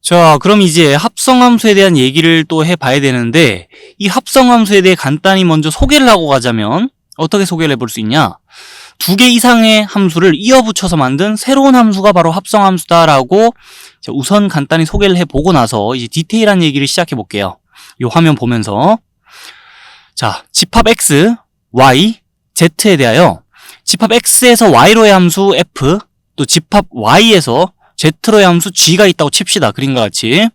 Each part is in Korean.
자, 그럼 이제 합성함수에 대한 얘기를 또 해봐야 되는데, 이 합성함수에 대해 간단히 먼저 소개를 하고 가자면 어떻게 소개를 해볼 수 있냐? 2개 이상의 함수를 이어붙여서 만든 새로운 함수가 바로 합성함수다라고 우선 간단히 소개를 해보고 나서 이제 디테일한 얘기를 시작해 볼게요. 이 화면 보면서, 자, 집합 x, y, z에 대하여 집합 x에서 y로의 함수 f, 또 집합 y에서 z로의 함수 g가 있다고 칩시다. 그림과 같이.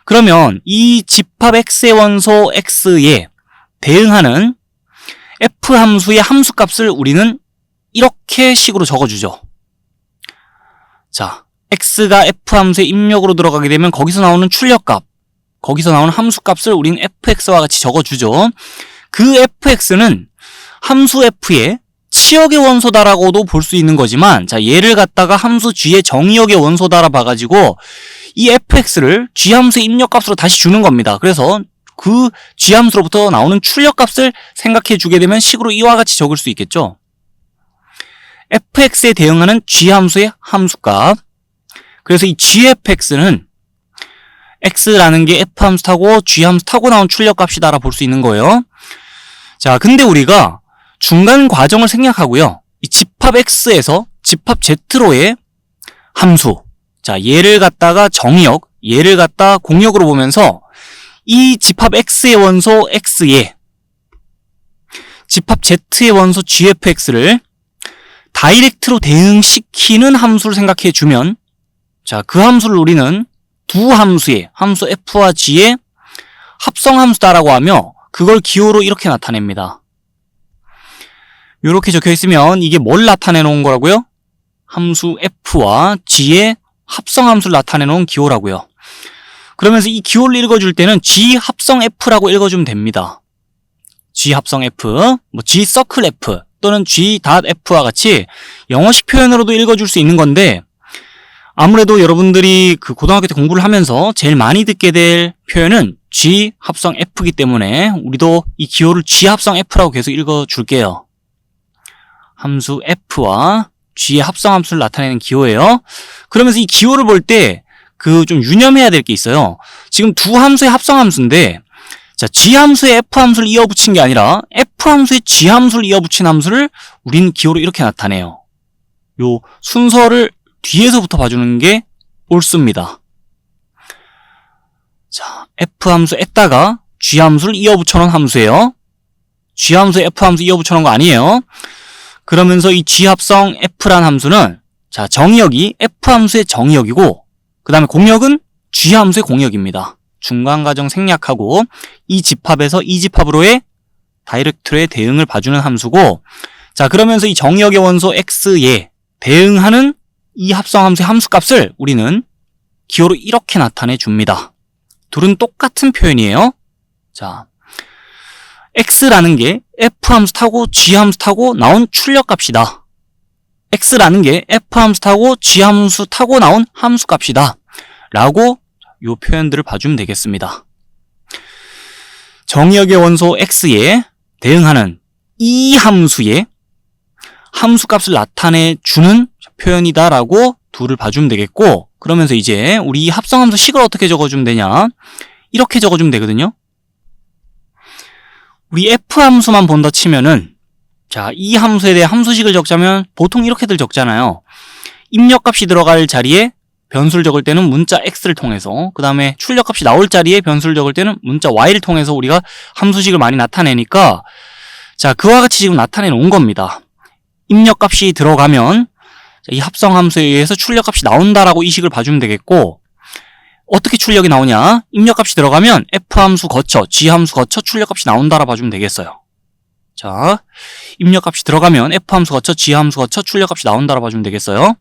그러면 이 집합 x의 원소 x에 대응하는 f 함수의 함수값을 우리는 이렇게 식으로 적어주죠. 자, x가 f 함수의 입력으로 들어가게 되면 거기서 나오는 출력값, 거기서 나오는 함수값을 우리는 fx와 같이 적어주죠. 그 fx는 함수 f의 치역의 원소다라고도 볼 수 있는 거지만, 자, 얘를 갖다가 함수 g의 정의역의 원소다라 봐가지고 이 fx를 g함수의 입력값으로 다시 주는 겁니다. 그래서 그 g함수로부터 나오는 출력값을 생각해 주게 되면 식으로 이와 같이 적을 수 있겠죠. fx에 대응하는 g함수의 함수값. 그래서 이 gfx는 x라는 게 f함수 타고 g함수 타고 나온 출력값이다라 볼 수 있는 거예요. 자, 근데 우리가 중간 과정을 생략하고요. 이 집합 x에서 집합 z로의 함수, 자, 얘를 갖다가 정의역, 얘를 갖다 공역으로 보면서 이 집합 x의 원소 x에 집합 z의 원소 gfx를 다이렉트로 대응시키는 함수를 생각해 주면, 자, 그 함수를 우리는 두 함수의 함수 f와 g의 합성함수다라고 하며 그걸 기호로 이렇게 나타냅니다. 이렇게 적혀 있으면 이게 뭘 나타내 놓은 거라고요? 함수 f와 g의 합성함수를 나타내 놓은 기호라고요. 그러면서 이 기호를 읽어줄 때는 g 합성 f라고 읽어주면 됩니다. g 합성 f, 뭐 g 서클 f 또는 g 닷 f와 같이 영어식 표현으로도 읽어줄 수 있는 건데, 아무래도 여러분들이 그 고등학교 때 공부를 하면서 제일 많이 듣게 될 표현은 g 합성 f이기 때문에 우리도 이 기호를 g 합성 f라고 계속 읽어줄게요. 함수 f와 g의 합성함수를 나타내는 기호예요. 그러면서 이 기호를 볼 때 그 좀 유념해야 될 게 있어요. 지금 두 함수의 합성함수인데, 자, g함수에 f함수를 이어붙인 게 아니라 f함수에 g함수를 이어붙인 함수를 우린 기호로 이렇게 나타내요. 요 순서를 뒤에서부터 봐주는 게 옳습니다. 자, f함수에다가 g함수를 이어붙여놓은 함수예요. g함수에 f함수 이어붙여놓은 거 아니에요. 그러면서 이 g합성 f란 함수는, 자, 정의역이 f함수의 정의역이고 그 다음에 공역은 g함수의 공역입니다. 중간 과정 생략하고 이 집합에서 이 집합으로의 다이렉트로의 대응을 봐주는 함수고, 자, 그러면서 이 정의역의 원소 x에 대응하는 이 합성함수의 함수값을 우리는 기호로 이렇게 나타내 줍니다. 둘은 똑같은 표현이에요. 자, x라는 게 f함수 타고 g함수 타고 나온 출력값이다. x라는 게 f함수 타고 g함수 타고 나온 함수값이다 라고 이 표현들을 봐주면 되겠습니다. 정의역의 원소 x에 대응하는 이 함수의 함수값을 나타내주는 표현이다 라고 둘을 봐주면 되겠고, 그러면서 이제 우리 이 합성함수 식을 어떻게 적어주면 되냐, 이렇게 적어주면 되거든요. 우리 f함수만 본다 치면은, 자, 이 함수에 대해 함수식을 적자면 보통 이렇게들 적잖아요. 입력값이 들어갈 자리에 변수를 적을 때는 문자 x를 통해서, 그 다음에 출력값이 나올 자리에 변수를 적을 때는 문자 y를 통해서 우리가 함수식을 많이 나타내니까, 자, 그와 같이 지금 나타내 놓은 겁니다. 입력값이 들어가면 이 합성함수에 의해서 출력값이 나온다라고 이 식을 봐주면 되겠고, 어떻게 출력이 나오냐, 입력값이 들어가면 f함수 거쳐 g함수 거쳐 출력값이 나온다라 봐주면 되겠어요. 자, 입력값이 들어가면 f함수 거쳐 g함수 거쳐 출력값이 나온다라 봐주면 되겠어요.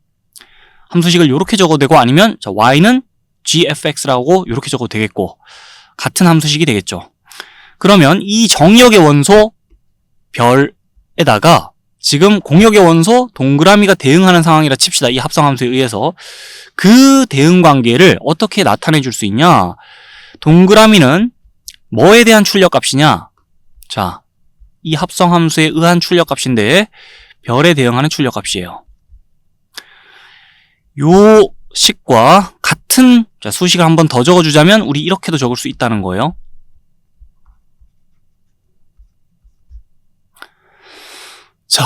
함수식을 이렇게 적어도 되고, 아니면 자, y는 gfx라고 이렇게 적어도 되겠고, 같은 함수식이 되겠죠. 그러면 이 정의역의 원소 별에다가 지금 공역의 원소 동그라미가 대응하는 상황이라 칩시다. 이 합성함수에 의해서. 그 대응 관계를 어떻게 나타내 줄 수 있냐, 동그라미는 뭐에 대한 출력값이냐, 자, 이 합성함수에 의한 출력값인데 별에 대응하는 출력값이에요. 요 식과 같은 같은 수식을 한번 더 적어주자면 우리 이렇게도 적을 수 있다는 거예요. 자,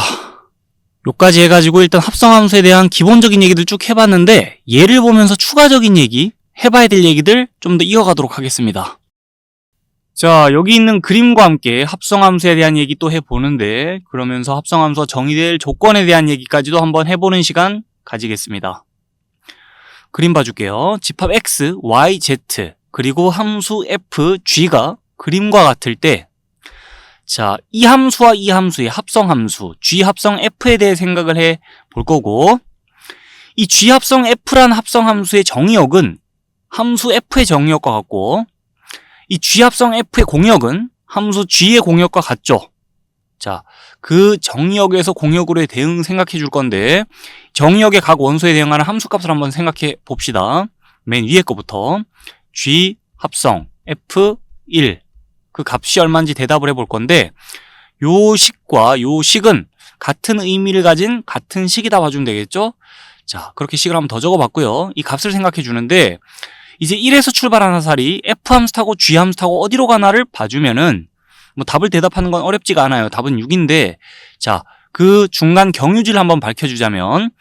요까지 해가지고 일단 합성함수에 대한 기본적인 얘기들 쭉 해봤는데 얘를 보면서 추가적인 얘기, 해봐야 될 얘기들 좀 더 이어가도록 하겠습니다. 자, 여기 있는 그림과 함께 합성함수에 대한 얘기 또 해보는데 그러면서 합성함수가 정의될 조건에 대한 얘기까지도 한번 해보는 시간 가지겠습니다. 그림 봐줄게요. 집합 x, y, z 그리고 함수 f, g가 그림과 같을 때 자, 이 함수와 이 함수의 합성함수 g 합성 f에 대해 생각을 해 볼 거고 이 g 합성 f란 합성함수의 정의역은 함수 f의 정의역과 같고 이 g 합성 f의 공역은 함수 g의 공역과 같죠. 자, 그 정의역에서 공역으로의 대응 생각해 줄 건데 정의역의 각 원소에 대응하는 함수값을 한번 생각해 봅시다. 맨 위에 거부터 g 합성 f1 그 값이 얼마인지 대답을 해볼 건데 요 식과 요 식은 같은 의미를 가진 같은 식이다 봐주면 되겠죠. 자, 그렇게 식을 한번 더 적어봤고요. 이 값을 생각해 주는데 이제 1에서 출발한 화살이 F함수 타고 G함수 타고 어디로 가나를 봐주면은 뭐 답을 대답하는 건 어렵지가 않아요. 답은 6인데 자, 그 중간 경유지를 한번 밝혀주자면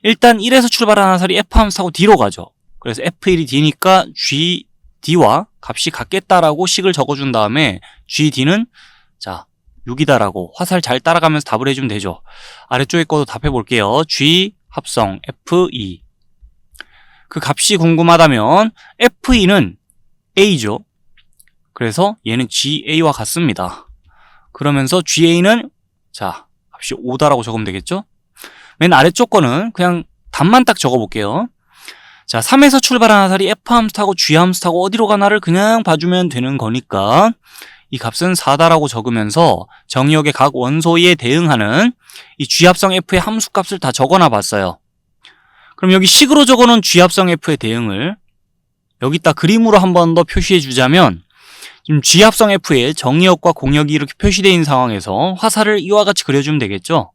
일단 1에서 출발한 화살이 F함수 타고 D로 가죠. 그래서 F1이 D니까 GD와 값이 같겠다라고 식을 적어준 다음에 GD는 자 6이다라고 화살 잘 따라가면서 답을 해주면 되죠. 아래쪽에 거도 답해 볼게요. G 합성 F2 그 값이 궁금하다면 F2는 A죠. 그래서 얘는 GA와 같습니다. 그러면서 GA는 자 값이 5다라고 적으면 되겠죠. 맨 아래쪽 거는 그냥 답만 딱 적어볼게요. 자, 3에서 출발한 화살이 F함수 타고 G함수 타고 어디로 가나를 그냥 봐주면 되는 거니까 이 값은 4다라고 적으면서 정의역의 각 원소에 대응하는 이 G합성 F의 함수값을 다 적어놔 봤어요. 그럼 여기 식으로 적어놓은 G합성 F의 대응을 여기다 그림으로 한 번 더 표시해 주자면 지금 G합성 F의 정의역과 공역이 이렇게 표시되어 있는 상황에서 화살을 이와 같이 그려주면 되겠죠.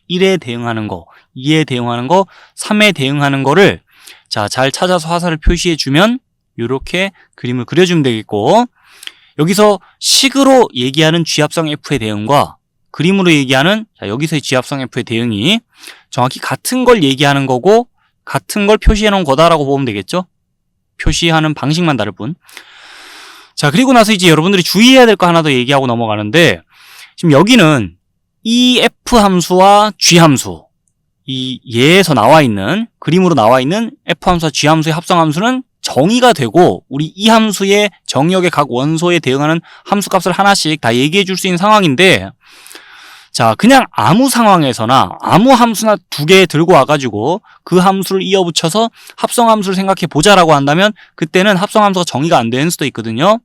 1에 대응하는 거, 2에 대응하는 거, 3에 대응하는 거를 자, 잘 찾아서 화살을 표시해 주면 이렇게 그림을 그려주면 되겠고 여기서 식으로 얘기하는 G합성 F의 대응과 그림으로 얘기하는 자, 여기서의 G합성 F의 대응이 정확히 같은 걸 얘기하는 거고 같은 걸 표시해 놓은 거다라고 보면 되겠죠. 표시하는 방식만 다를 뿐. 자, 그리고 나서 이제 여러분들이 주의해야 될 거 하나 더 얘기하고 넘어가는데 지금 여기는 이 F 함수와 G 함수 이 얘에서 나와 있는 그림으로 나와 있는 F함수와 G함수의 합성함수는 정의가 되고 우리 이 함수의 정의역의 각 원소에 대응하는 함수값을 하나씩 다 얘기해 줄 수 있는 상황인데 자, 그냥 아무 상황에서나 아무 함수나 두 개 들고 와가지고 그 함수를 이어붙여서 합성함수를 생각해 보자라고 한다면 그때는 합성함수가 정의가 안 되는 수도 있거든요.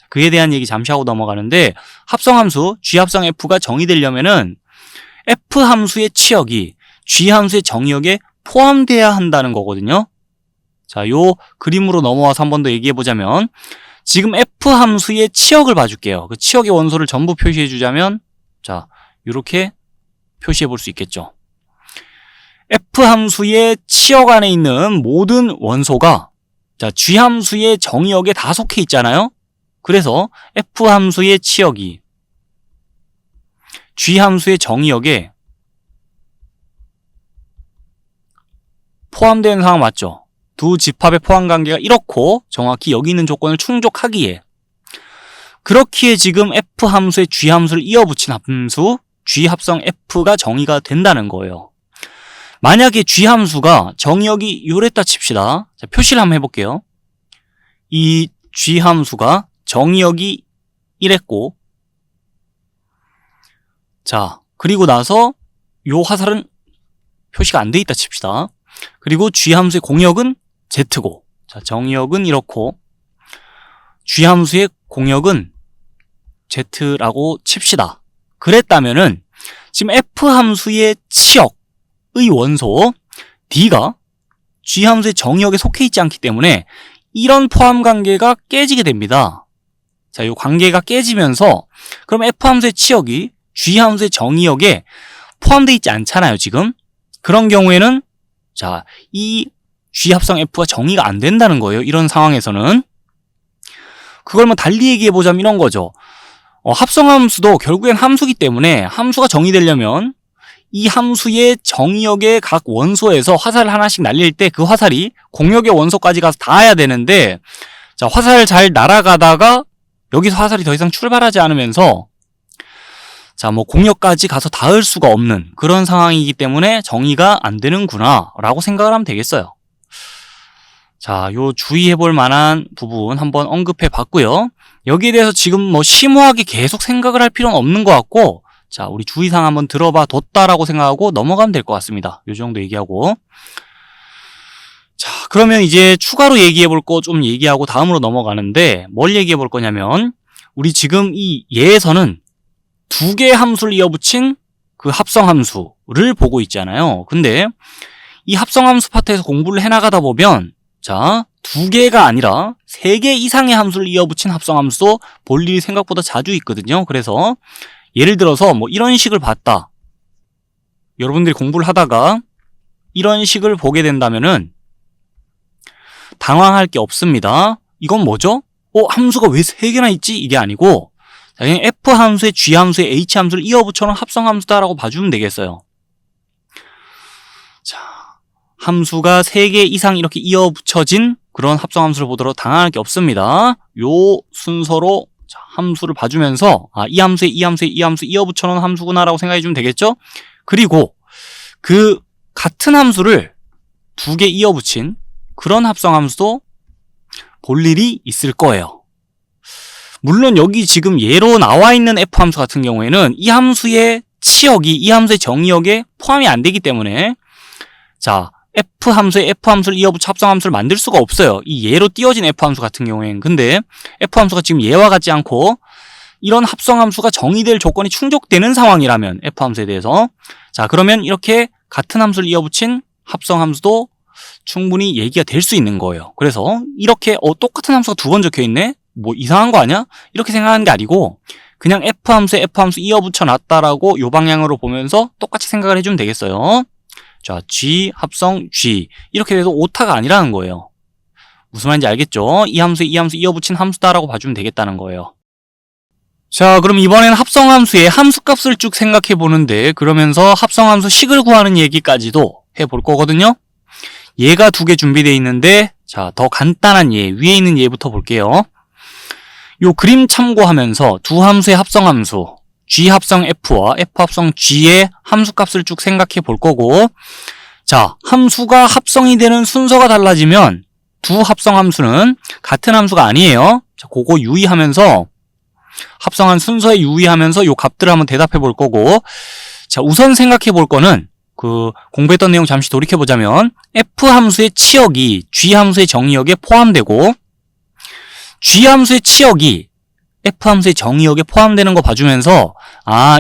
그에 대한 얘기 잠시 하고 넘어가는데 합성함수 G합성 F가 정의되려면은 F함수의 치역이 G함수의 정의역에 포함돼야 한다는 거거든요. 자, 요 그림으로 넘어와서 한 번 더 얘기해 보자면 지금 F함수의 치역을 봐줄게요. 그 치역의 원소를 전부 표시해 주자면 자, 이렇게 표시해 볼 수 있겠죠. F함수의 치역 안에 있는 모든 원소가 자, G함수의 정의역에 다 속해 있잖아요. 그래서 F함수의 치역이 G함수의 정의역에 포함되는 상황 맞죠? 두 집합의 포함관계가 이렇고 정확히 여기 있는 조건을 충족하기에 그렇기에 지금 F함수에 G함수를 이어붙인 함수 G합성 F가 정의가 된다는 거예요. 만약에 G함수가 정의역이 요랬다 칩시다. 자, 표시를 한번 해볼게요. 이 G함수가 정의역이 이랬고 자, 그리고 나서 요 화살은 표시가 안 돼 있다 칩시다. 그리고 G함수의 공역은 Z고 자, 정의역은 이렇고 G함수의 공역은 Z라고 칩시다. 그랬다면은 지금 F함수의 치역의 원소 D가 G함수의 정의역에 속해 있지 않기 때문에 이런 포함관계가 깨지게 됩니다. 자, 이 관계가 깨지면서 그럼 F함수의 치역이 G함수의 정의역에 포함되어 있지 않잖아요, 지금. 그런 경우에는 자, 이 G 합성 F가 정의가 안 된다는 거예요. 이런 상황에서는. 그걸 뭐 달리 얘기해보자면 이런 거죠. 합성함수도 결국엔 함수기 때문에 함수가 정의되려면 이 함수의 정의역의 각 원소에서 화살을 하나씩 날릴 때 그 화살이 공역의 원소까지 가서 닿아야 되는데, 자, 화살 잘 날아가다가 여기서 화살이 더 이상 출발하지 않으면서 자, 뭐 공역까지 가서 닿을 수가 없는 그런 상황이기 때문에 정의가 안 되는구나 라고 생각을 하면 되겠어요. 자, 요 주의해 볼 만한 부분 한번 언급해 봤고요. 여기에 대해서 지금 뭐 심오하게 계속 생각을 할 필요는 없는 것 같고, 자, 우리 주의사항 한번 들어봐 뒀다라고 생각하고 넘어가면 될 것 같습니다. 요 정도 얘기하고. 자, 그러면 이제 추가로 얘기해 볼 거 좀 얘기하고 다음으로 넘어가는데, 뭘 얘기해 볼 거냐면, 우리 지금 이 예에서는 두 개의 함수를 이어붙인 그 합성함수를 보고 있잖아요. 근데 이 합성함수 파트에서 공부를 해나가다 보면, 자, 두 개가 아니라 세 개 이상의 함수를 이어붙인 합성함수도 볼 일이 생각보다 자주 있거든요. 그래서 예를 들어서 뭐 이런 식을 봤다. 여러분들이 공부를 하다가 이런 식을 보게 된다면은 당황할 게 없습니다. 이건 뭐죠? 함수가 왜 세 개나 있지? 이게 아니고 그냥 F 함수에 G 함수에 H 함수를 이어붙여놓은 합성함수다라고 봐주면 되겠어요. 자, 함수가 3개 이상 이렇게 이어붙여진 그런 합성함수를 보도록 당황할 게 없습니다. 요 순서로 자, 함수를 봐주면서 이 함수에 이 함수에 이 함수 이어붙여놓은 함수구나라고 생각해주면 되겠죠? 그리고 그 같은 함수를 2개 이어붙인 그런 합성함수도 볼 일이 있을 거예요. 물론 여기 지금 예로 나와 있는 F함수 같은 경우에는 이 함수의 치역이 이 함수의 정의역에 포함이 안 되기 때문에 자, F함수에 F함수를 이어붙여 합성함수를 만들 수가 없어요. 이 예로 띄워진 F함수 같은 경우에는. 근데 F함수가 지금 예와 같지 않고 이런 합성함수가 정의될 조건이 충족되는 상황이라면 F함수에 대해서 자, 그러면 이렇게 같은 함수를 이어붙인 합성함수도 충분히 얘기가 될 수 있는 거예요. 그래서 이렇게 똑같은 함수가 2번 적혀있네? 뭐 이상한 거 아니야? 이렇게 생각하는 게 아니고 그냥 F함수에 F함수 이어붙여 놨다라고 요 방향으로 보면서 똑같이 생각을 해주면 되겠어요. 자, G 합성 G 이렇게 돼도 오타가 아니라는 거예요. 무슨 말인지 알겠죠? 이 함수에 이 함수 이어붙인 함수다라고 봐주면 되겠다는 거예요. 자, 그럼 이번에는 합성함수의 함수값을 쭉 생각해 보는데 그러면서 합성함수 식을 구하는 얘기까지도 해볼 거거든요. 예가 2개 준비되어 있는데 자, 더 간단한 예, 위에 있는 예부터 볼게요. 요 그림 참고하면서 두 함수의 합성함수 G 합성 F와 F 합성 G의 함수값을 쭉 생각해 볼 거고, 자, 함수가 합성이 되는 순서가 달라지면 두 합성함수는 같은 함수가 아니에요. 자, 그거 유의하면서 합성한 순서에 유의하면서 요 값들을 한번 대답해 볼 거고, 자, 우선 생각해 볼 거는 그 공부했던 내용 잠시 돌이켜 보자면 F 함수의 치역이 G 함수의 정의역에 포함되고 G 함수의 치역이 F 함수의 정의역에 포함되는 거 봐주면서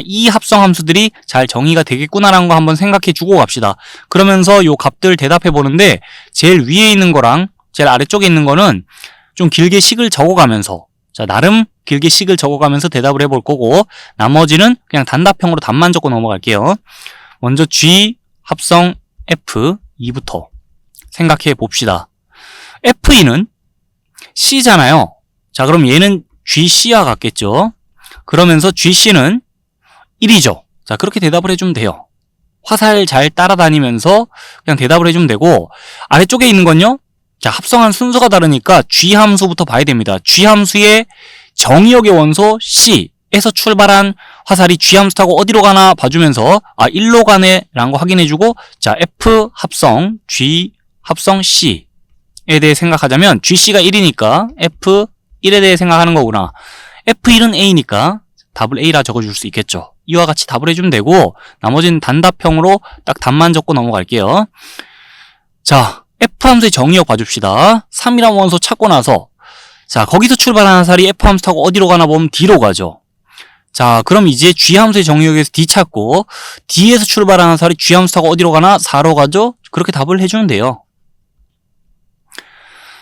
이 합성함수들이 잘 정의가 되겠구나라는 거 한번 생각해 주고 갑시다. 그러면서 요 값들 대답해 보는데 제일 위에 있는 거랑 제일 아래쪽에 있는 거는 좀 길게 식을 적어가면서 자, 나름 길게 식을 적어가면서 대답을 해볼 거고 나머지는 그냥 단답형으로 답만 적고 넘어갈게요. 먼저 G 합성 F 2부터 생각해 봅시다. F2는 C잖아요. 자, 그럼 얘는 GC와 같겠죠. 그러면서 GC는 1이죠. 자, 그렇게 대답을 해주면 돼요. 화살 잘 따라다니면서 그냥 대답을 해주면 되고 아래쪽에 있는 건요. 자, 합성한 순서가 다르니까 G 함수부터 봐야 됩니다. G 함수의 정의역의 원소 C에서 출발한 화살이 G 함수 타고 어디로 가나 봐주면서 1로 가네 라는 거 확인해주고 자, F 합성 G 합성 C에 대해 생각하자면 GC가 1이니까 F1에 대해 생각하는 거구나. F1은 A니까 답을 A라 적어줄 수 있겠죠. 이와 같이 답을 해주면 되고 나머지는 단답형으로 딱 답만 적고 넘어갈게요. 자, F함수의 정의역 봐줍시다. 3이라는 원소 찾고 나서 자, 거기서 출발하는 화살이 F함수 타고 어디로 가나 보면 D로 가죠. 자, 그럼 이제 G함수의 정의역에서 D 찾고 D에서 출발하는 화살이 G함수 타고 어디로 가나 4로 가죠. 그렇게 답을 해주면 돼요.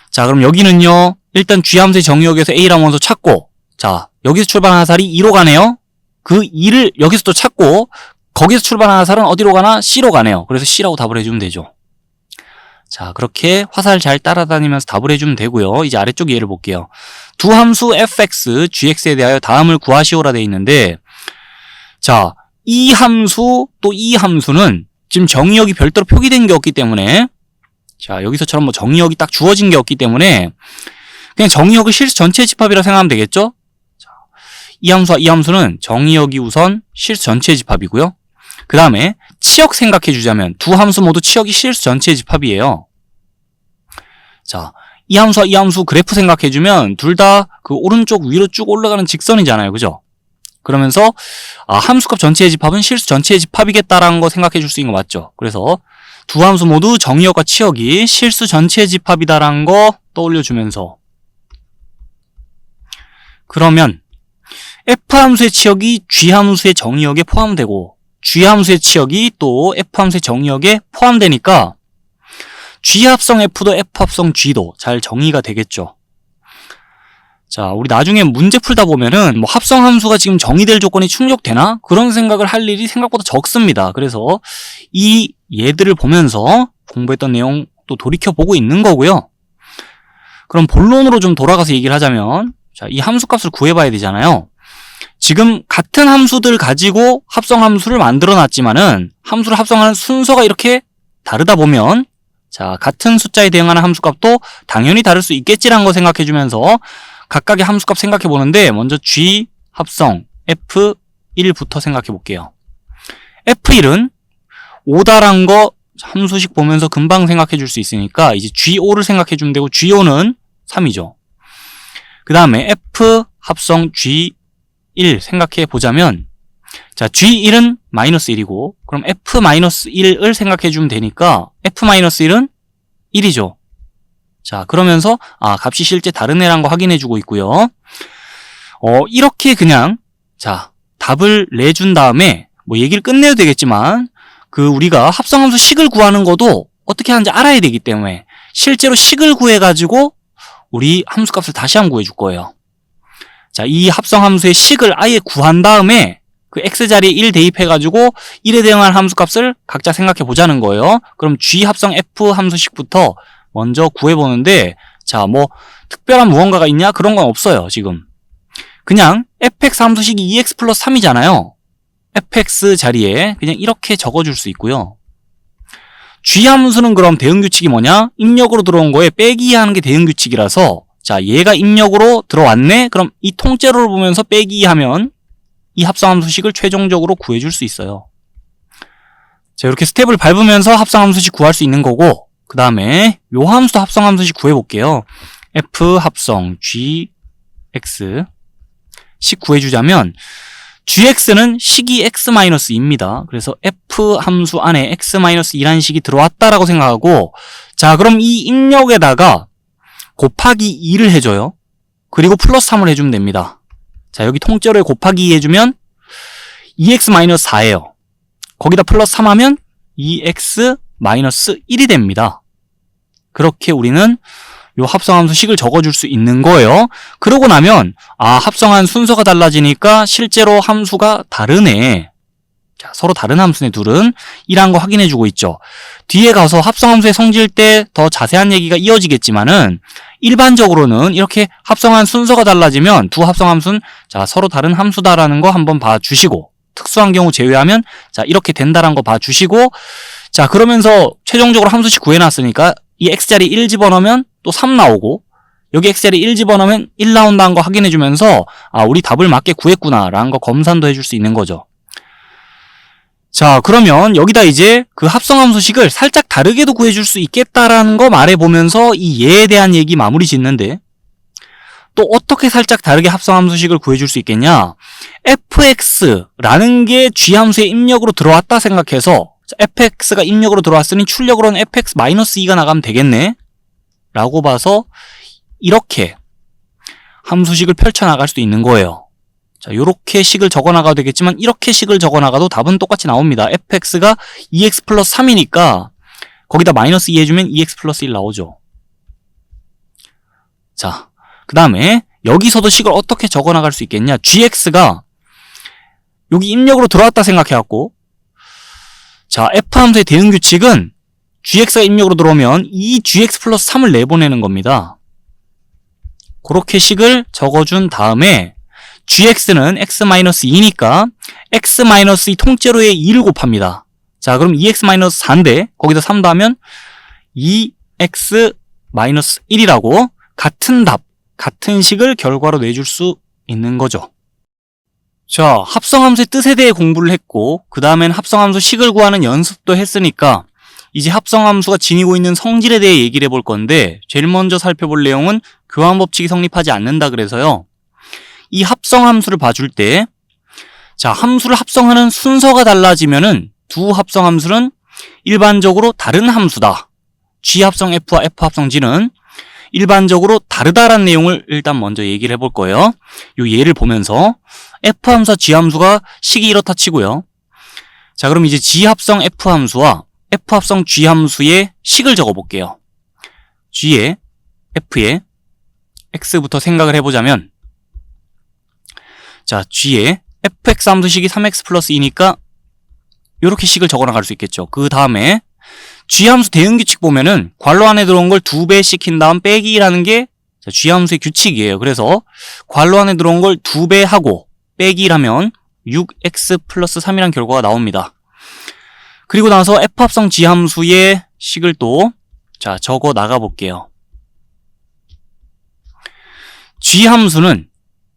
자, 그럼 여기는요. 일단 G함수의 정의역에서 A라는 원소 찾고 자, 여기서 출발하는 화살이 2로 가네요. 그 2를 여기서 또 찾고 거기서 출발하는 화살은 어디로 가나? C로 가네요. 그래서 C라고 답을 해주면 되죠. 자, 그렇게 화살 잘 따라다니면서 답을 해주면 되고요. 이제 아래쪽 예를 볼게요. 두 함수 fx, gx에 대하여 다음을 구하시오라 되어 있는데, 자, 이 함수 또 이 함수는 지금 정의역이 별도로 표기된 게 없기 때문에, 자, 여기서처럼 뭐 정의역이 딱 주어진 게 없기 때문에 그냥 정의역을 실수 전체 집합이라고 생각하면 되겠죠? 자, 이 함수와 이 함수는 정의역이 우선 실수 전체 집합이고요. 그 다음에 치역 생각해 주자면 두 함수 모두 치역이 실수 전체 집합이에요. 자, 이 함수와 이 함수 그래프 생각해 주면 둘 다 그 오른쪽 위로 쭉 올라가는 직선이잖아요. 그죠? 그러면서 함수값 전체의 집합은 실수 전체의 집합이겠다라는 거 생각해 줄 수 있는 거 맞죠? 그래서 두 함수 모두 정의역과 치역이 실수 전체의 집합이다라는 거 떠올려주면서, 그러면 F함수의 치역이 G함수의 정의역에 포함되고 G함수의 치역이 또 F함수의 정의역에 포함되니까 G합성 F도 F합성 G도 잘 정의가 되겠죠. 자, 우리 나중에 문제 풀다 보면은 뭐 합성함수가 지금 정의될 조건이 충족되나? 그런 생각을 할 일이 생각보다 적습니다. 그래서 이 예들을 보면서 공부했던 내용 또 돌이켜보고 있는 거고요. 그럼 본론으로 좀 돌아가서 얘기를 하자면, 자, 이 함수값을 구해봐야 되잖아요. 지금 같은 함수들 가지고 합성함수를 만들어 놨지만은 함수를 합성하는 순서가 이렇게 다르다 보면, 자, 같은 숫자에 대응하는 함수값도 당연히 다를 수 있겠지라는 거 생각해주면서 각각의 함수값 생각해 보는데, 먼저 G 합성 F1부터 생각해 볼게요. F1은 5다란 거 함수식 보면서 금방 생각해 줄 수 있으니까 이제 G5를 생각해 주면 되고, G5는 3이죠. 그 다음에 F 합성 G1 생각해 보자면, 자, G1은 마이너스 1이고, 그럼 F-1을 생각해 주면 되니까 F-1은 1이죠. 자, 그러면서 값이 실제 다른 애란 거 확인해 주고 있고요. 이렇게 그냥, 자, 답을 내준 다음에 뭐 얘기를 끝내도 되겠지만, 그 우리가 합성함수 식을 구하는 것도 어떻게 하는지 알아야 되기 때문에 실제로 식을 구해 가지고 우리 함수값을 다시 한번 구해 줄 거예요. 자, 이 합성함수의 식을 아예 구한 다음에 그 x자리에 1 대입해 가지고 1에 대응할 함수값을 각자 생각해 보자는 거예요. 그럼 G 합성 F 함수식부터 먼저 구해보는데, 자, 뭐 특별한 무언가가 있냐? 그런 건 없어요. 지금 그냥 fx 함수식이 2x 플러스 3이잖아요. fx 자리에 그냥 이렇게 적어줄 수 있고요. G 함수는 그럼 대응규칙이 뭐냐? 입력으로 들어온 거에 빼기 하는 게 대응규칙이라서, 자, 얘가 입력으로 들어왔네? 그럼 이 통째로를 보면서 빼기 하면 이 합성함수식을 최종적으로 구해줄 수 있어요. 자, 이렇게 스텝을 밟으면서 합성함수식 구할 수 있는 거고, 그 다음에 요 함수도 합성함수식 구해볼게요. F 합성 Gx 식 구해주자면, Gx는 식이 x-2입니다. 그래서 F 함수 안에 x-2라는 식이 들어왔다라고 생각하고, 자, 그럼 이 입력에다가 곱하기 2를 해줘요. 그리고 플러스 3을 해주면 됩니다. 자, 여기 통째로에 곱하기 2 해주면 2x-4예요. 거기다 플러스 3 하면 2x-1이 됩니다. 그렇게 우리는 요 합성함수 식을 적어줄 수 있는 거예요. 그러고 나면 합성한 순서가 달라지니까 실제로 함수가 다르네. 자, 서로 다른 함수네 둘은. 이란 거 확인해주고 있죠. 뒤에 가서 합성함수의 성질 때 더 자세한 얘기가 이어지겠지만은, 일반적으로는 이렇게 합성한 순서가 달라지면 두 합성함수는 자, 서로 다른 함수다라는 거 한번 봐주시고, 특수한 경우 제외하면 자, 이렇게 된다라는 거 봐주시고, 자, 그러면서 최종적으로 함수식 구해놨으니까 이 x자리 1 집어넣으면 또 3 나오고, 여기 x자리 1 집어넣으면 1 나온다는 거 확인해주면서 우리 답을 맞게 구했구나 라는 거 검산도 해줄 수 있는 거죠. 자, 그러면 여기다 이제 그 합성함수식을 살짝 다르게도 구해줄 수 있겠다라는 거 말해보면서 이 예에 대한 얘기 마무리 짓는데, 또 어떻게 살짝 다르게 합성함수식을 구해줄 수 있겠냐? fx라는 게 g함수의 입력으로 들어왔다 생각해서, fx가 입력으로 들어왔으니 출력으로는 fx-2가 나가면 되겠네? 라고 봐서 이렇게 함수식을 펼쳐나갈 수도 있는 거예요. 자, 요렇게 식을 적어나가도 되겠지만 이렇게 식을 적어나가도 답은 똑같이 나옵니다. fx가 2x 플러스 3이니까 거기다 마이너스 2 해주면 2x 플러스 1 나오죠. 자, 그 다음에 여기서도 식을 어떻게 적어나갈 수 있겠냐? gx가 여기 입력으로 들어왔다 생각해갖고, 자, f함수의 대응규칙은 gx가 입력으로 들어오면 이 gx 플러스 3을 내보내는 겁니다. 그렇게 식을 적어준 다음에 gx는 x-2니까 x-2 통째로의 2를 곱합니다. 자, 그럼 2x-4인데 거기다 3 더하면 2x-1이라고 같은 답, 같은 식을 결과로 내줄 수 있는 거죠. 자, 합성함수의 뜻에 대해 공부를 했고 그 다음엔 합성함수 식을 구하는 연습도 했으니까 이제 합성함수가 지니고 있는 성질에 대해 얘기를 해볼 건데 제일 먼저 살펴볼 내용은 교환법칙이 성립하지 않는다 그래서요. 이 합성함수를 봐줄 때 자, 함수를 합성하는 순서가 달라지면은 두 합성함수는 일반적으로 다른 함수다. G 합성 F와 F 합성 G는 일반적으로 다르다라는 내용을 일단 먼저 얘기를 해볼 거예요. 이 예를 보면서 F 함수와 G 함수가 식이 이렇다 치고요. 자, 그럼 이제 G 합성 F 함수와 F 합성 G 함수의 식을 적어 볼게요. G에 F에 X부터 생각을 해보자면 자, G에 fx 함수식이 3x 플러스 2니까 이렇게 식을 적어 나갈 수 있겠죠. 그 다음에 G 함수 대응규칙 보면은 괄호 안에 들어온 걸 2배 시킨 다음 빼기라는 게 G 함수의 규칙이에요. 그래서 괄호 안에 들어온 걸 2배 하고 빼기라면 6x 플러스 3이라는 결과가 나옵니다. 그리고 나서 f 합성 G 함수의 식을 또 자, 적어 나가 볼게요. G 함수는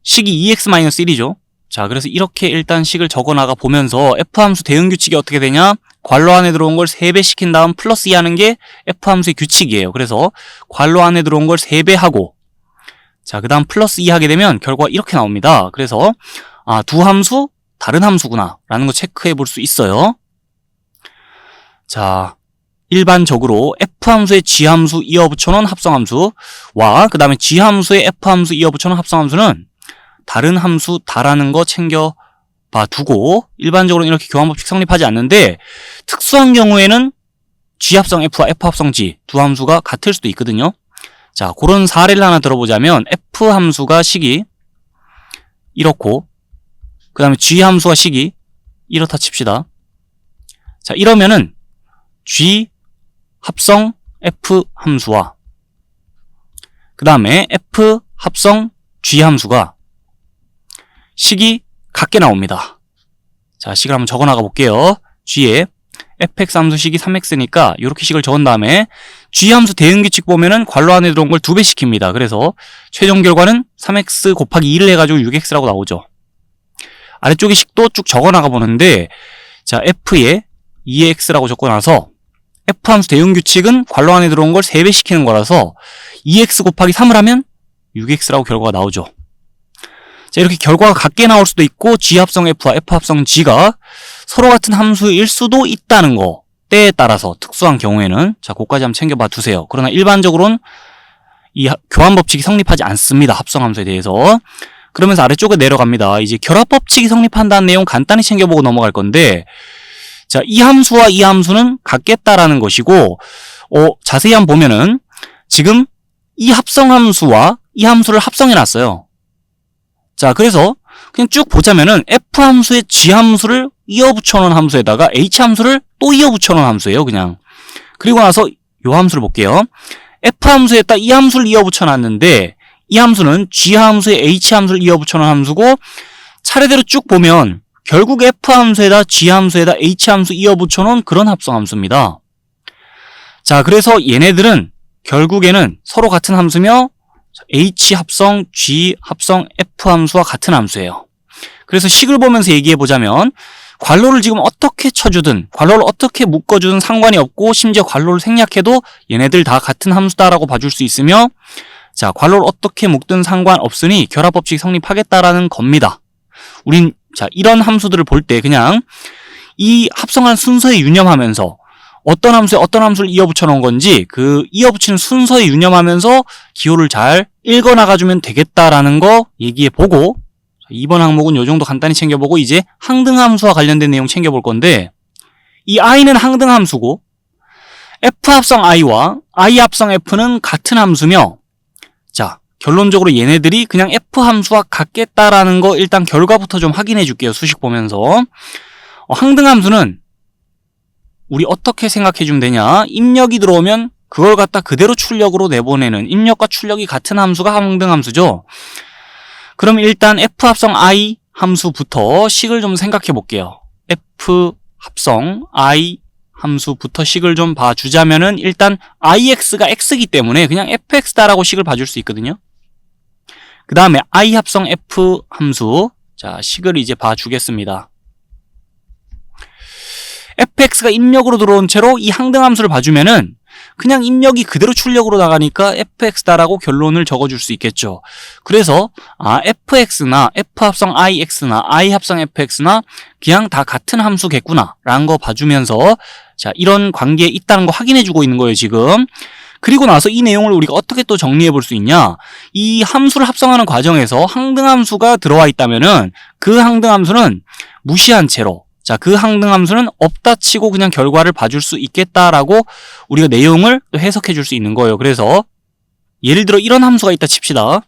식이 2x-1이죠. 자, 그래서 이렇게 일단 식을 적어 나가 보면서 f 함수 대응 규칙이 어떻게 되냐? 괄호 안에 들어온 걸 3배 시킨 다음 플러스 2 하는 게 f 함수의 규칙이에요. 그래서 괄호 안에 들어온 걸 3배 하고 자, 그 다음 플러스 2 하게 되면 결과가 이렇게 나옵니다. 그래서 두 함수 다른 함수구나 라는 거 체크해 볼 수 있어요. 자, 일반적으로 F함수의 G함수 이어 붙여놓은 합성함수와 그 다음에 G함수의 F함수 이어 붙여놓은 합성함수는 다른 함수다라는 거 챙겨봐 두고 일반적으로 이렇게 교환법칙 성립하지 않는데 특수한 경우에는 G합성 F와 F합성 G 두 함수가 같을 수도 있거든요. 자, 그런 사례를 하나 들어보자면 F함수가 식이 이렇고 그 다음에 G함수가 식이 이렇다 칩시다. 자, 이러면은 G 합성 F 함수와 그 다음에 F 합성 G 함수가 식이 같게 나옵니다. 자, 식을 한번 적어 나가 볼게요. G에 fx 함수 식이 3x니까 이렇게 식을 적은 다음에 G 함수 대응규칙 보면은 괄호 안에 들어온 걸 2배 시킵니다. 그래서 최종 결과는 3x 곱하기 2를 해가지고 6x라고 나오죠. 아래쪽의 식도 쭉 적어 나가 보는데 자, f에 2x라고 적고 나서 F함수 대응규칙은 괄호 안에 들어온 걸 3배 시키는 거라서 2x 곱하기 3을 하면 6x라고 결과가 나오죠. 자, 이렇게 결과가 같게 나올 수도 있고 G합성 F와 F합성 G가 서로 같은 함수일 수도 있다는 거 때에 따라서 특수한 경우에는 자, 그거까지 한번 챙겨봐 두세요. 그러나 일반적으로는 이 교환법칙이 성립하지 않습니다. 합성함수에 대해서. 그러면서 아래쪽에 내려갑니다. 이제 결합법칙이 성립한다는 내용 간단히 챙겨보고 넘어갈 건데 자, 이 함수와 이 함수는 같겠다라는 것이고 자세히 한번 보면은 지금 이 합성함수와 이 함수를 합성해 놨어요. 자, 그래서 그냥 쭉 보자면은 F함수의 G함수를 이어 붙여놓은 함수에다가 H함수를 또 이어 붙여놓은 함수예요, 그냥. 그리고 나서 이 함수를 볼게요. F함수에다 이 함수를 이어 붙여놨는데 이 함수는 G함수에 H함수를 이어 붙여놓은 함수고 차례대로 쭉 보면 결국 F함수에다 G함수에다 H함수 이어 붙여놓은 그런 합성함수입니다. 자, 그래서 얘네들은 결국에는 서로 같은 함수며 H합성, G합성, F함수와 같은 함수예요. 그래서 식을 보면서 얘기해보자면 괄호를 지금 어떻게 쳐주든 괄호를 어떻게 묶어주든 상관이 없고 심지어 괄호를 생략해도 얘네들 다 같은 함수다라고 봐줄 수 있으며 자, 괄호를 어떻게 묶든 상관없으니 결합법칙이 성립하겠다라는 겁니다. 우린 자, 이런 함수들을 볼 때 그냥 이 합성한 순서에 유념하면서 어떤 함수에 어떤 함수를 이어 붙여 놓은 건지 그 이어 붙이는 순서에 유념하면서 기호를 잘 읽어 나가주면 되겠다라는 거 얘기해 보고 이번 항목은 요 정도 간단히 챙겨보고 이제 항등함수와 관련된 내용 챙겨볼 건데 이 i는 항등함수고 f 합성 i와 i 합성 f는 같은 함수며 자, 결론적으로 얘네들이 그냥 F함수와 같겠다라는 거 일단 결과부터 좀 확인해 줄게요. 수식 보면서. 항등함수는 우리 어떻게 생각해 주면 되냐? 입력이 들어오면 그걸 갖다 그대로 출력으로 내보내는 입력과 출력이 같은 함수가 항등함수죠. 그럼 일단 f 합성 i 함수부터 식을 좀 생각해 볼게요. f 합성 i 함수부터 식을 좀 봐주자면은 일단 ix가 x이기 때문에 그냥 fx다라고 식을 봐줄 수 있거든요. 그 다음에 i 합성 f 함수, 자 식을 이제 봐주겠습니다. fx가 입력으로 들어온 채로 이 항등함수를 봐주면은 그냥 입력이 그대로 출력으로 나가니까 fx다라고 결론을 적어줄 수 있겠죠. 그래서 fx나 f 합성 ix나 i 합성 fx나 그냥 다 같은 함수겠구나 라는 거 봐주면서 자 이런 관계에 있다는 거 확인해주고 있는 거예요 지금. 그리고 나서 이 내용을 우리가 어떻게 또 정리해 볼 수 있냐, 이 함수를 합성하는 과정에서 항등함수가 들어와 있다면은 그 항등함수는 무시한 채로, 자, 그 항등함수는 없다 치고 그냥 결과를 봐줄 수 있겠다라고 우리가 내용을 또 해석해 줄 수 있는 거예요. 그래서 예를 들어 이런 함수가 있다 칩시다.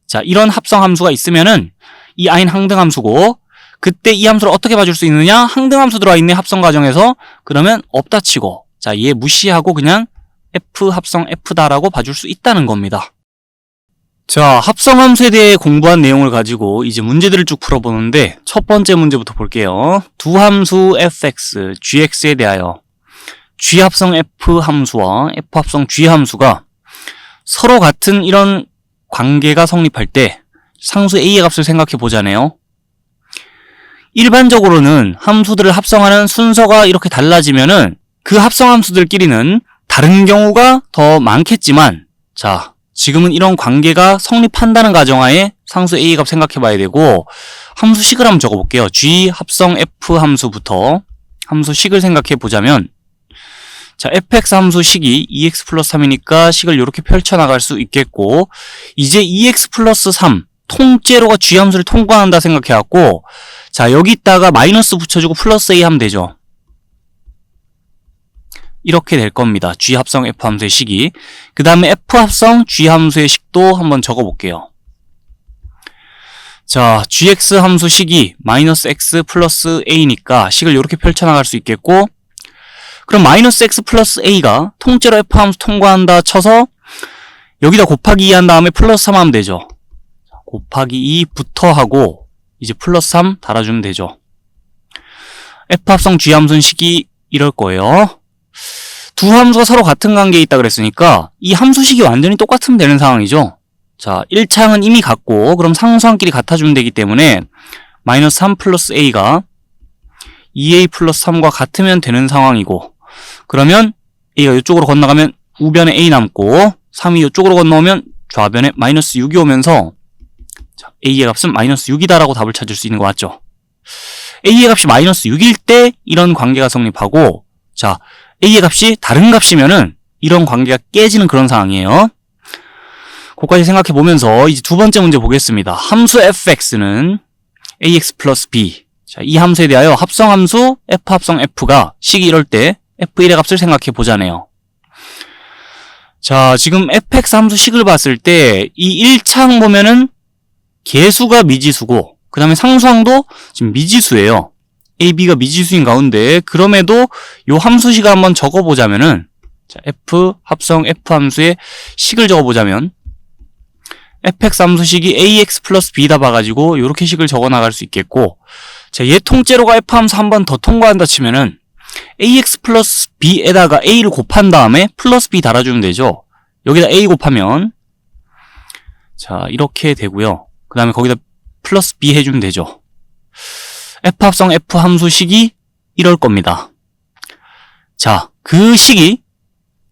자, 이런 합성 함수가 있으면은 이 i는 항등함수고, 그때 이 함수를 어떻게 봐줄 수 있느냐? 항등함수 들어와 있는 합성 과정에서 그러면 없다 치고, 자, 얘 무시하고 그냥 f 합성 f다라고 봐줄 수 있다는 겁니다. 자, 합성함수에 대해 공부한 내용을 가지고 이제 문제들을 쭉 풀어보는데 첫 번째 문제부터 볼게요. 두 함수 fx, gx에 대하여 g 합성 f 함수와 f 합성 g 함수가 서로 같은 이런 관계가 성립할 때 상수 a의 값을 생각해 보자네요. 일반적으로는 함수들을 합성하는 순서가 이렇게 달라지면은 그 합성함수들끼리는 다른 경우가 더 많겠지만, 자, 지금은 이런 관계가 성립한다는 가정하에 상수 a의 값 생각해 봐야 되고, 함수식을 한번 적어볼게요. g 합성 f 함수부터 함수식을 생각해 보자면, 자, fx 함수식이 2x 플러스 3이니까 식을 이렇게 펼쳐나갈 수 있겠고, 이제 2x 플러스 3 통째로가 g 함수를 통과한다 생각해갖고, 자, 여기다가 마이너스 붙여주고 플러스 a 하면 되죠. 이렇게 될 겁니다. g 합성 f 함수의 식이. 그 다음에 f 합성 g 함수의 식도 한번 적어볼게요. 자, gx 함수 식이 마이너스 x 플러스 a니까 식을 이렇게 펼쳐나갈 수 있겠고, 그럼 마이너스 x 플러스 a가 통째로 f 함수 통과한다 쳐서 여기다 곱하기 2 한 다음에 플러스 3 하면 되죠. 곱하기 2부터 하고 이제 플러스 3 달아주면 되죠. f 합성 g 함수는 식이 이럴 거예요. 두 함수가 서로 같은 관계에 있다 그랬으니까 이 함수식이 완전히 똑같으면 되는 상황이죠. 자, 1창은 이미 같고 그럼 상수항끼리 같아주면 되기 때문에 마이너스 3 플러스 a가 2a 플러스 3과 같으면 되는 상황이고, 그러면 a가 이쪽으로 건너가면 우변에 a 남고 3이 이쪽으로 건너오면 좌변에 마이너스 6이 오면서, 자, a의 값은 마이너스 6이다라고 답을 찾을 수 있는 거 맞죠? a의 값이 마이너스 6일 때 이런 관계가 성립하고, 자, a의 값이 다른 값이면은 이런 관계가 깨지는 그런 상황이에요. 그것까지 생각해 보면서 이제 두 번째 문제 보겠습니다. 함수 fx는 ax 플러스 b. 자, 이 함수에 대하여 합성함수 f 합성 f가 식이 이럴 때 f1의 값을 생각해 보자네요. 자, 지금 fx 함수 식을 봤을 때 이 1창 보면은 개수가 미지수고 그 다음에 상수항도 지금 미지수예요. a, b가 미지수인 가운데 그럼에도 요 함수식을 한번 적어보자면은, 자, f 합성 f 함수의 식을 적어보자면 fx 함수식이 ax 플러스 b다 봐가지고 요렇게 식을 적어나갈 수 있겠고, 자, 얘 통째로가 f 함수 한 번 더 통과한다 치면은 ax 플러스 b에다가 a를 곱한 다음에 플러스 b 달아주면 되죠. 여기다 a 곱하면, 자, 이렇게 되고요. 그 다음에 거기다 플러스 b 해주면 되죠. f 합성 f 함수식이 이럴 겁니다. 자, 그 식이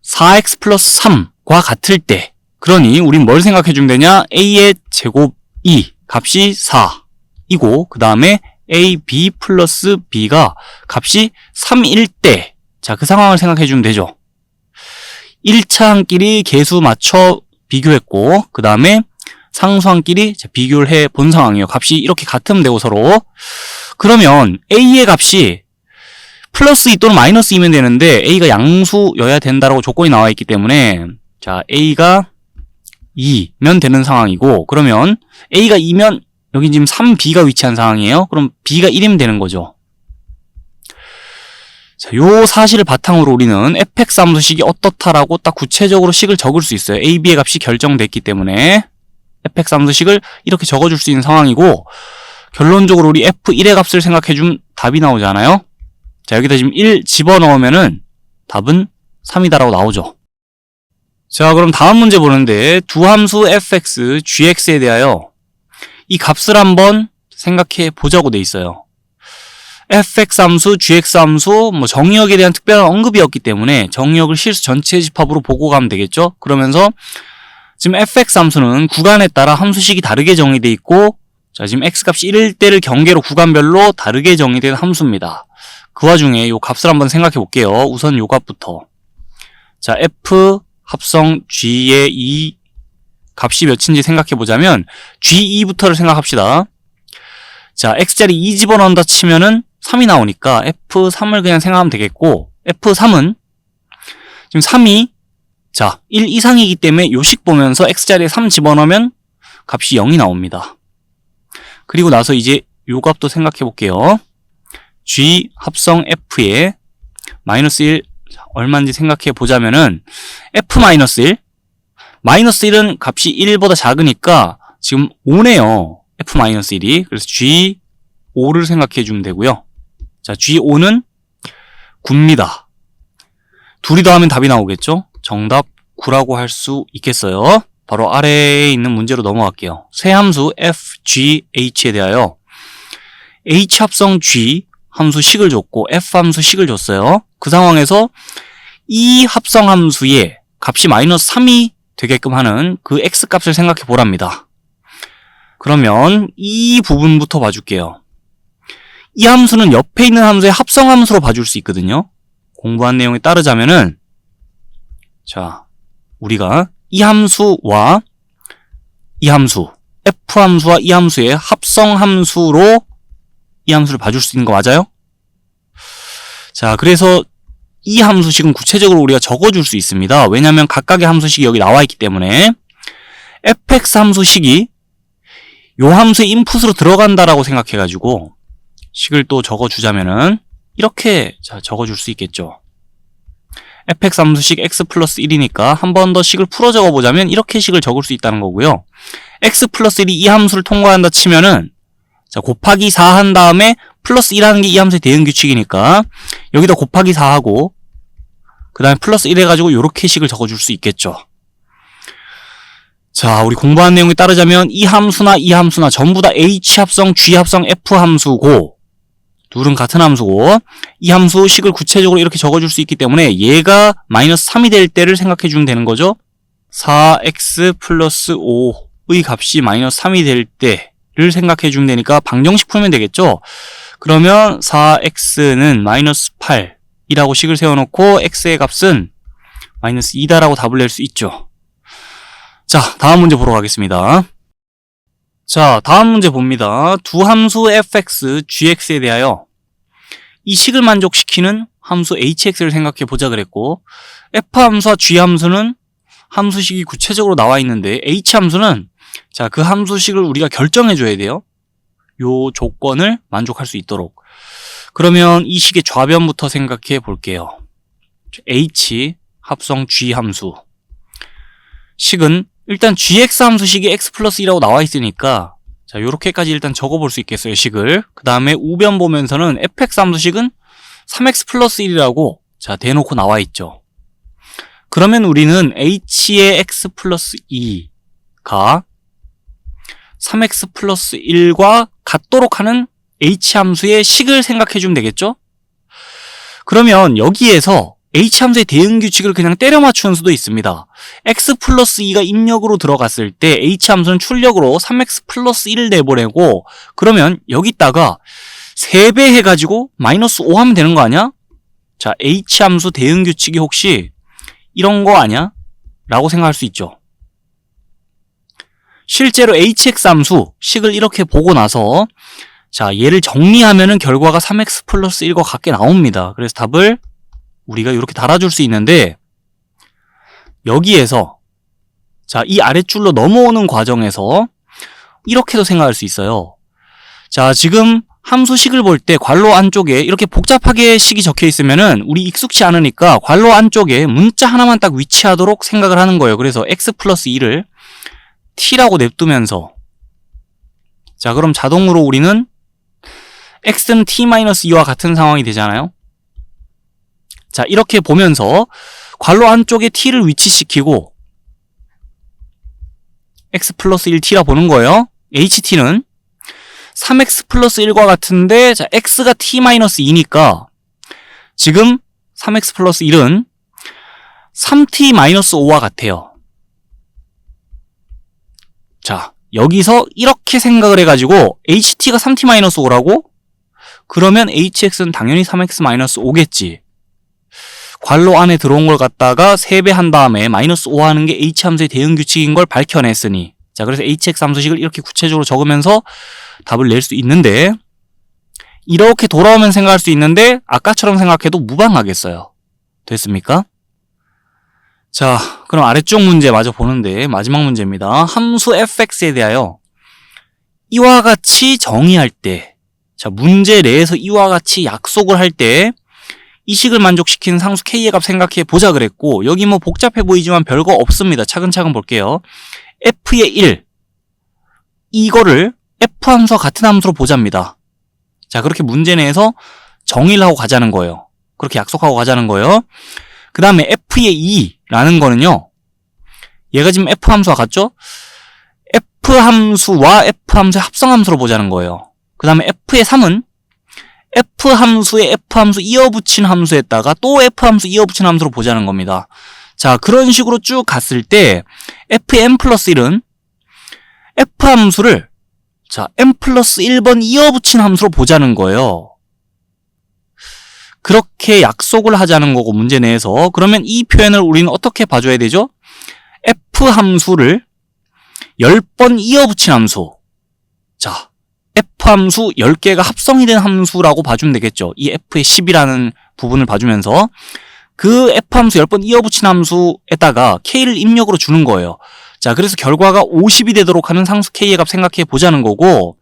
4x 플러스 3과 같을 때, 그러니 우린 뭘 생각해 주면 되냐? a의 제곱이 값이 4이고 그 다음에 ab 플러스 b가 값이 3일 때, 자, 그 상황을 생각해 주면 되죠. 1차항끼리 개수 맞춰 비교했고 그 다음에 상수항끼리 비교를 해 본 상황이에요. 값이 이렇게 같으면 되고 서로. 그러면 a의 값이 플러스 2 또는 마이너스 2면 되는데 a가 양수여야 된다라고 조건이 나와 있기 때문에, 자, a가 2면 되는 상황이고, 그러면 a가 2면 여기 지금 3b가 위치한 상황이에요. 그럼 b가 1이면 되는 거죠. 자, 요 사실을 바탕으로 우리는 fx 함수식이 어떻다라고 딱 구체적으로 식을 적을 수 있어요. a, b의 값이 결정됐기 때문에 fx 함수식을 이렇게 적어줄 수 있는 상황이고, 결론적으로 우리 f1의 값을 생각해주면 답이 나오잖아요. 자, 여기다 지금 1 집어넣으면은 답은 3이다라고 나오죠. 자, 그럼 다음 문제 보는데 두 함수 fx, gx에 대하여 이 값을 한번 생각해 보자고 돼 있어요. fx 함수, gx 함수, 정의역에 대한 특별한 언급이 없기 때문에 정의역을 실수 전체 집합으로 보고 가면 되겠죠? 그러면서 지금 fx 함수는 구간에 따라 함수식이 다르게 정의되어 있고, 자, 지금 x값이 1일 때를 경계로 구간별로 다르게 정의된 함수입니다. 그 와중에 이 값을 한번 생각해 볼게요. 우선 이 값부터. 자, f 합성 g의 이 값이 몇인지 생각해 보자면 g2부터를 생각합시다. 자, x자리 2 집어넣는다 치면은 3이 나오니까 f3을 그냥 생각하면 되겠고, f3은 지금 3이 자 1 이상이기 때문에 요식 보면서 x자리에 3 집어넣으면 값이 0이 나옵니다. 그리고 나서 이제 요 값도 생각해 볼게요. g 합성 f의 마이너스 1 얼마인지 생각해 보자면은 f-1 마이너스 1은 값이 1보다 작으니까 지금 5네요. f-1이. 그래서 g5를 생각해 주면 되고요. 자, g5는 9입니다. 둘이 더하면 답이 나오겠죠? 정답 9라고 할 수 있겠어요. 바로 아래에 있는 문제로 넘어갈게요. 세 함수 f, g, h에 대하여 h 합성 g 함수식을 줬고 f 함수식을 줬어요. 그 상황에서 이 합성 함수의 값이 마이너스 3이 되게끔 하는 그 x값을 생각해 보랍니다. 그러면 이 부분부터 봐줄게요. 이 함수는 옆에 있는 함수의 합성 함수로 봐줄 수 있거든요. 공부한 내용에 따르자면은, 자, 우리가 이 함수와 이 함수, f 함수와 이 함수의 합성 함수로 이 함수를 봐줄 수 있는 거 맞아요? 자, 그래서 이 함수식은 구체적으로 우리가 적어줄 수 있습니다. 왜냐하면 각각의 함수식이 여기 나와 있기 때문에 fx 함수식이 요 함수의 인풋으로 들어간다라고 생각해가지고 식을 또 적어주자면은 이렇게 자 적어줄 수 있겠죠. fx 함수식 x 플러스 1이니까 한 번 더 식을 풀어 적어보자면 이렇게 식을 적을 수 있다는 거고요. x 플러스 1이 이 함수를 통과한다 치면은 자 곱하기 4 한 다음에 플러스 1하는 게 이 함수의 대응 규칙이니까 여기다 곱하기 4하고 그 다음에 플러스 1 해가지고 요렇게 식을 적어줄 수 있겠죠. 자, 우리 공부한 내용에 따르자면 이 함수나 이 함수나 전부 다 h 합성, g 합성, f 함수고 둘은 같은 함수고 이 함수 식을 구체적으로 이렇게 적어줄 수 있기 때문에 얘가 마이너스 3이 될 때를 생각해 주면 되는 거죠. 4x 플러스 5의 값이 마이너스 3이 될 때를 생각해 주면 되니까 방정식 풀면 되겠죠. 그러면 4x는 마이너스 8이라고 식을 세워놓고 x의 값은 마이너스 2다라고 답을 낼 수 있죠. 자, 다음 문제 보러 가겠습니다. 자, 다음 문제 봅니다. 두 함수 fx, gx에 대하여 이 식을 만족시키는 함수 hx를 생각해 보자 그랬고 f 함수와 g 함수는 함수식이 구체적으로 나와 있는데 h 함수는 자, 그 함수식을 우리가 결정해 줘야 돼요. 요 조건을 만족할 수 있도록. 그러면 이 식의 좌변부터 생각해 볼게요. h 합성 g 함수 식은 일단 gx 함수식이 x 플러스 2라고 나와 있으니까 자 요렇게까지 일단 적어볼 수 있겠어요. 식을. 그 다음에 우변 보면서는 fx 함수식은 3x 플러스 1이라고 자 대놓고 나와 있죠. 그러면 우리는 h의 x 플러스 2가 3x 플러스 1과 같도록 하는 h 함수의 식을 생각해 주면 되겠죠? 그러면 여기에서 h 함수의 대응 규칙을 그냥 때려 맞추는 수도 있습니다. x 플러스 2가 입력으로 들어갔을 때 h 함수는 출력으로 3x 플러스 1을 내보내고 그러면 여기다가 3배 해가지고 마이너스 5 하면 되는 거 아니야? 자, h 함수 대응 규칙이 혹시 이런 거 아니야? 라고 생각할 수 있죠. 실제로 hx 함수 식을 이렇게 보고 나서 자 얘를 정리하면은 결과가 3x 플러스 1과 같게 나옵니다. 그래서 답을 우리가 이렇게 달아줄 수 있는데 여기에서 자 이 아랫줄로 넘어오는 과정에서 이렇게도 생각할 수 있어요. 자 지금 함수식을 볼 때 괄호 안쪽에 이렇게 복잡하게 식이 적혀 있으면은 우리 익숙치 않으니까 괄호 안쪽에 문자 하나만 딱 위치하도록 생각을 하는 거예요. 그래서 x 플러스 2를 t라고 냅두면서 자, 그럼 자동으로 우리는 x는 t-2와 같은 상황이 되잖아요. 자, 이렇게 보면서 괄호 안쪽에 t를 위치시키고 x 플러스 1t라 보는 거예요. ht는 3x 플러스 1과 같은데 자, x가 t-2니까 지금 3x 플러스 1은 3t-5와 같아요. 자, 여기서 이렇게 생각을 해가지고 ht가 3t-5라고? 그러면 hx는 당연히 3x 5겠지. 괄호 안에 들어온 걸 갖다가 3배 한 다음에 마이너스 5 하는 게 h함수의 대응 규칙인 걸 밝혀냈으니 자, 그래서 hx 함수식을 이렇게 구체적으로 적으면서 답을 낼 수 있는데 이렇게 돌아오면 생각할 수 있는데 아까처럼 생각해도 무방하겠어요. 됐습니까? 자, 그럼 아래쪽 문제 마저 보는데 마지막 문제입니다. 함수 fx에 대하여 이와 같이 정의할 때 자, 문제 내에서 이와 같이 약속을 할 때 이 식을 만족시키는 상수 k의 값 생각해 보자 그랬고 여기 뭐 복잡해 보이지만 별거 없습니다. 차근차근 볼게요. f의 1 이거를 f함수와 같은 함수로 보자입니다. 자, 그렇게 문제 내에서 정의를 하고 가자는 거예요. 그렇게 약속하고 가자는 거예요. 그 다음에 f의 2라는 거는요. 얘가 지금 f함수와 같죠? f함수와 f함수의 합성함수로 보자는 거예요. 그 다음에 f의 3은 f함수에 f함수 이어붙인 함수에다가 또 f함수 이어붙인 함수로 보자는 겁니다. 자, 그런 식으로 쭉 갔을 때 f의 n 플러스 1은 f함수를 자, n 플러스 1번 이어붙인 함수로 보자는 거예요. 그렇게 약속을 하자는 거고 문제 내에서 그러면 이 표현을 우리는 어떻게 봐줘야 되죠? f함수를 10번 이어붙인 함수 자, f함수 10개가 합성이 된 함수라고 봐주면 되겠죠. 이 f의 10이라는 부분을 봐주면서 그 f함수 10번 이어붙인 함수에다가 k를 입력으로 주는 거예요. 자, 그래서 결과가 50이 되도록 하는 상수 k의 값 생각해 보자는 거고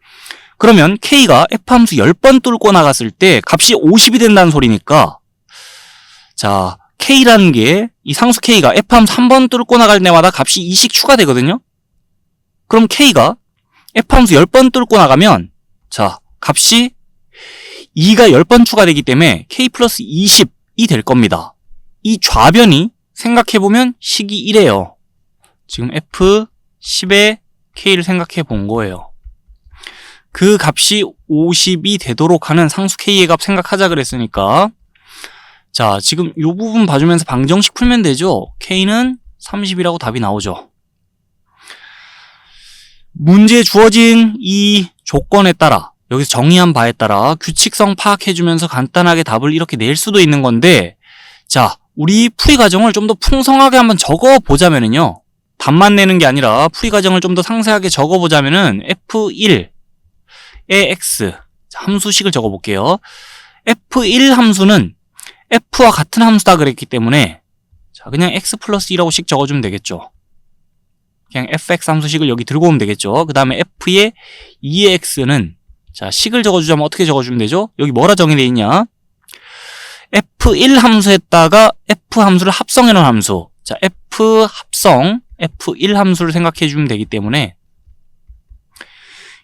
그러면 k가 f함수 10번 뚫고 나갔을 때 값이 50이 된다는 소리니까 자, k라는 게 이 상수 k가 f함수 1번 뚫고 나갈 때마다 값이 2씩 추가되거든요. 그럼 k가 f함수 10번 뚫고 나가면 자, 값이 2가 10번 추가되기 때문에 k 플러스 20이 될 겁니다. 이 좌변이 생각해보면 식이 1이에요. 지금 f10의 k를 생각해 본 거예요. 그 값이 50이 되도록 하는 상수 k의 값 생각하자 그랬으니까 자, 지금 이 부분 봐주면서 방정식 풀면 되죠. k는 30이라고 답이 나오죠. 문제에 주어진 이 조건에 따라 여기서 정의한 바에 따라 규칙성 파악해주면서 간단하게 답을 이렇게 낼 수도 있는 건데 자, 우리 풀이 과정을 좀 더 풍성하게 한번 적어보자면은요. 답만 내는 게 아니라 풀이 과정을 좀 더 상세하게 적어보자면은 f1의 x 함수식을 적어볼게요. f1 함수는 f와 같은 함수다 그랬기 때문에 자, 그냥 x 플러스 2라고 식 적어주면 되겠죠. 그냥 fx 함수식을 여기 들고 오면 되겠죠. 그 다음에 f의 2의 x는 자, 식을 적어주자면 어떻게 적어주면 되죠? 여기 뭐라 정의되어 있냐? f1 함수에다가 f 함수를 합성해 놓은 함수 자, f 합성 f1 함수를 생각해 주면 되기 때문에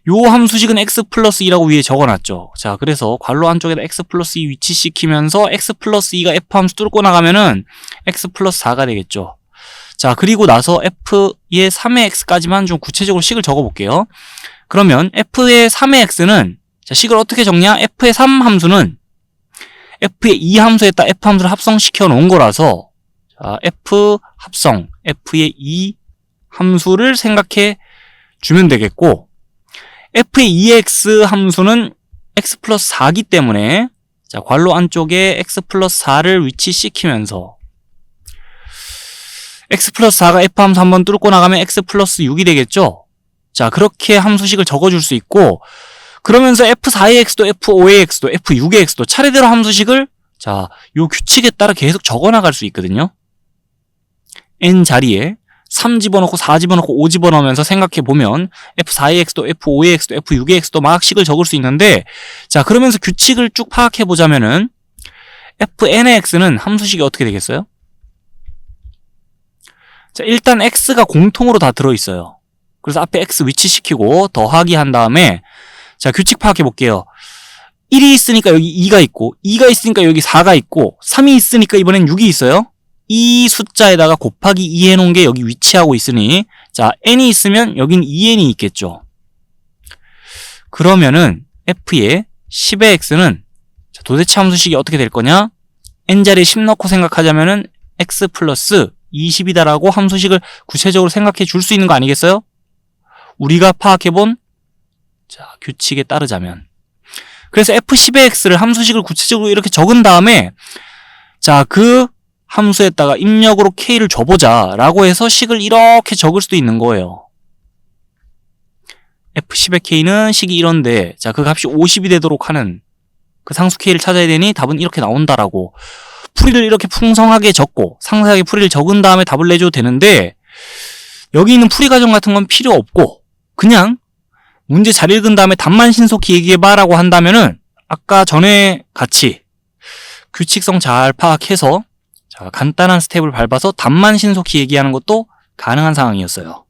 요 함수식은 x 플러스 2라고 위에 적어놨죠. 자, 그래서 괄호 안쪽에다 x 플러스 2 위치시키면서 x 플러스 2가 f 함수 뚫고 나가면은 x 플러스 4가 되겠죠. 자, 그리고 나서 f의 3의 x까지만 좀 구체적으로 식을 적어볼게요. 그러면 f의 3의 x는 자, 식을 어떻게 적냐? f의 3 함수는 f의 2 함수에다 f 함수를 합성시켜 놓은 거라서 자, f 합성 f의 2 함수를 생각해 주면 되겠고 f의 2x 함수는 x 플러스 4기 때문에 자, 괄호 안쪽에 x 플러스 4를 위치시키면서 x 플러스 4가 f 함수 한번 뚫고 나가면 x 플러스 6이 되겠죠. 자, 그렇게 함수식을 적어줄 수 있고 그러면서 f4의 x도 f5의 x도 f6의 x도 차례대로 함수식을 자, 요 규칙에 따라 계속 적어나갈 수 있거든요. n 자리에 3 집어넣고 4 집어넣고 5 집어넣으면서 생각해보면 F4AX도 F5AX도 F6AX도 막 식을 적을 수 있는데, 자, 그러면서 규칙을 쭉 파악해보자면은 FNAX는 함수식이 어떻게 되겠어요? 자, 일단 X가 공통으로 다 들어있어요. 그래서 앞에 X 위치시키고 더하기 한 다음에, 자, 규칙 파악해볼게요. 1이 있으니까 여기 2가 있고, 2가 있으니까 여기 4가 있고, 3이 있으니까 이번엔 6이 있어요. 이 숫자에다가 곱하기 2 해놓은 게 여기 위치하고 있으니, 자, n이 있으면 여긴 2n이 있겠죠. 그러면은 f의 10의 x는, 자, 도대체 함수식이 어떻게 될 거냐? n자리에 10 넣고 생각하자면은 x 플러스 20이다라고 함수식을 구체적으로 생각해 줄 수 있는 거 아니겠어요? 우리가 파악해본, 자, 규칙에 따르자면. 그래서 f10의 x를 함수식을 구체적으로 이렇게 적은 다음에, 자, 그 함수에다가 입력으로 k를 줘보자 라고 해서 식을 이렇게 적을 수도 있는 거예요. f10의 k는 식이 이런데, 자, 그 값이 50이 되도록 하는 그 상수 k를 찾아야 되니 답은 이렇게 나온다라고 풀이를 이렇게 풍성하게 적고 상세하게 풀이를 적은 다음에 답을 내줘도 되는데, 여기 있는 풀이 과정 같은 건 필요 없고 그냥 문제 잘 읽은 다음에 답만 신속히 얘기해봐 라고 한다면은 아까 전에 같이 규칙성 잘 파악해서, 자, 간단한 스텝을 밟아서 답만 신속히 얘기하는 것도 가능한 상황이었어요.